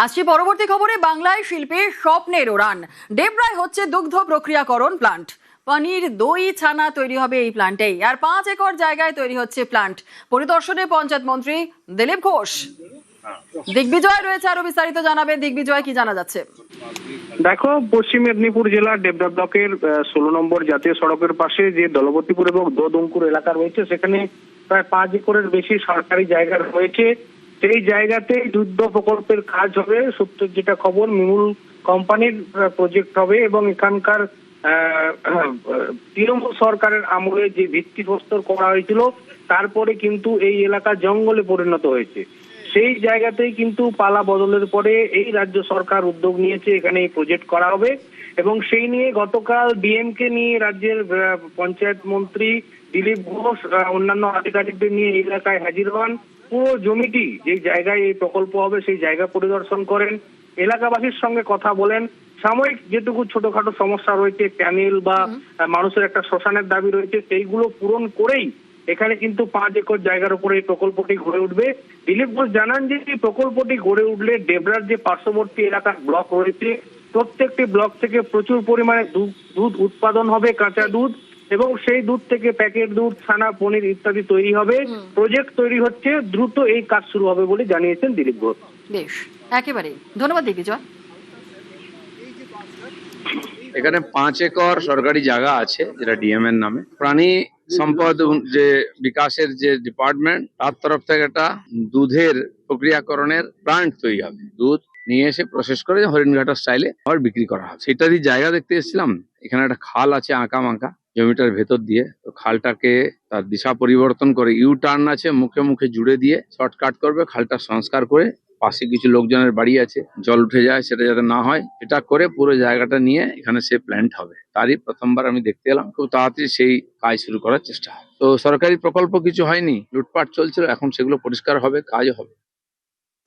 আসছি পরবর্তী খবরে। বাংলায় শিল্পের স্বপ্নের উড়ান। ডেবরায় হচ্ছে দুগ্ধ প্রক্রিয়াকরণ প্লান্ট। পনির, দই, ছানা তৈরি হবে এই প্লান্টেই। আর 5 একর জায়গায় তৈরি হচ্ছে প্লান্ট। পরিদর্শনে পঞ্চায়েত মন্ত্রী দিলীপ ঘোষ। দিগ্বিজয় রয়েছে, আরো বিস্তারিত জানাবে। দিগ্বিজয়, কি জানা যাচ্ছে? দেখো, পশ্চিম মেদিনীপুর জেলার ডেবরা ব্লকের 16 নম্বর জাতীয় সড়কের পাশে যে দলবতীপুর এবং দোদঙ্কুর এলাকা রয়েছে, সেখানে প্রায় 5 একরের বেশি সরকারি জায়গা রয়েছে। সেই জায়গাতেই যুদ্ধ প্রকল্পের কাজ হবে। সূত্র যেটা খবর, মিমুল কোম্পানির প্রজেক্ট হবে এবং এখানকার তৃণমূল সরকারের আমলে যে ভিত্তিপ্রস্তর করা হয়েছিল, তারপরে কিন্তু এই এলাকা জঙ্গলে পরিণত হয়েছে। সেই জায়গাতেই কিন্তু পালা বদলের পরে এই রাজ্য সরকার উদ্যোগ নিয়েছে, এখানে এই প্রজেক্ট করা হবে। এবং সেই নিয়ে গতকাল ডিএমকে নিয়ে রাজ্যের পঞ্চায়েত মন্ত্রী দিলীপ ঘোষ অন্যান্য আধিকারিকদের নিয়ে এই এলাকায় হাজির হন। পুরো জমিটি যে জায়গায় এই প্রকল্প হবে সেই জায়গা পরিদর্শন করেন, এলাকাবাসীর সঙ্গে কথা বলেন। সাময়িক যেটুকু ছোটখাটো সমস্যা রয়েছে, প্যানেল বা মানুষের একটা শ্মশানের দাবি রয়েছে, সেইগুলো পূরণ করেই এখানে কিন্তু 5 একর জায়গার উপরে এই প্রকল্পটি গড়ে উঠবে। দিলীপ ঘোষ জানান যে এই প্রকল্পটি গড়ে উঠলে ডেবরার যে পার্শ্ববর্তী এলাকার ব্লক রয়েছে, প্রত্যেকটি ব্লক থেকে প্রচুর পরিমাণে দুধ উৎপাদন হবে, কাঁচা দুধ, এবং সেই দুধ থেকে প্যাকেট দুধ, ছানা, পনির ইত্যাদি তৈরি হবে। প্রজেক্ট তৈরি হচ্ছে, দ্রুত এই কাজ শুরু হবে বলে জানিয়েছেন দিলীপ ঘোষ। বেশ, একেবারে ধন্যবাদ দিগ্বিজয়। এখানে 5 একর সরকারি জায়গা আছে, যেটা ডিএম এর নামে। প্রাণী সম্পদ যে বিকাশের যে ডিপার্টমেন্ট, তার তরফ থেকে একটা দুধের প্রক্রিয়াকরণের প্লান্ট তৈরি হবে। দুধ নিয়ে এসে প্রসেস করে হরিণঘাটা স্টাইলে আবার বিক্রি করা হবে। সেটারই জায়গা দেখতে এসেছিলাম। এখানে একটা খাল আছে আঁকা মাঁকা জমিটার ভেতর দিয়ে, তো খালটাকে তার দিশা পরিবর্তন করে ইউ টার্ন আছে, মুখে মুখে জুড়ে দিয়ে শর্টকাট করবে। খালটা সংস্কার করে, পাশে কিছু লোকজনের বাড়ি আছে, জল উঠে যায়, সেটা যাতে না হয়, এটা করে পুরো জায়গাটা নিয়ে এখানে সে প্ল্যান্ট হবে। তারই প্রথমবার আমি দেখতে এলাম। খুব তাড়াতাড়ি সেই কাজ শুরু করার চেষ্টা হয়। তো সরকারি প্রকল্প কিছু হয়নি, লুটপাট চলছিল, এখন সেগুলো পরিষ্কার হবে, কাজ হবে।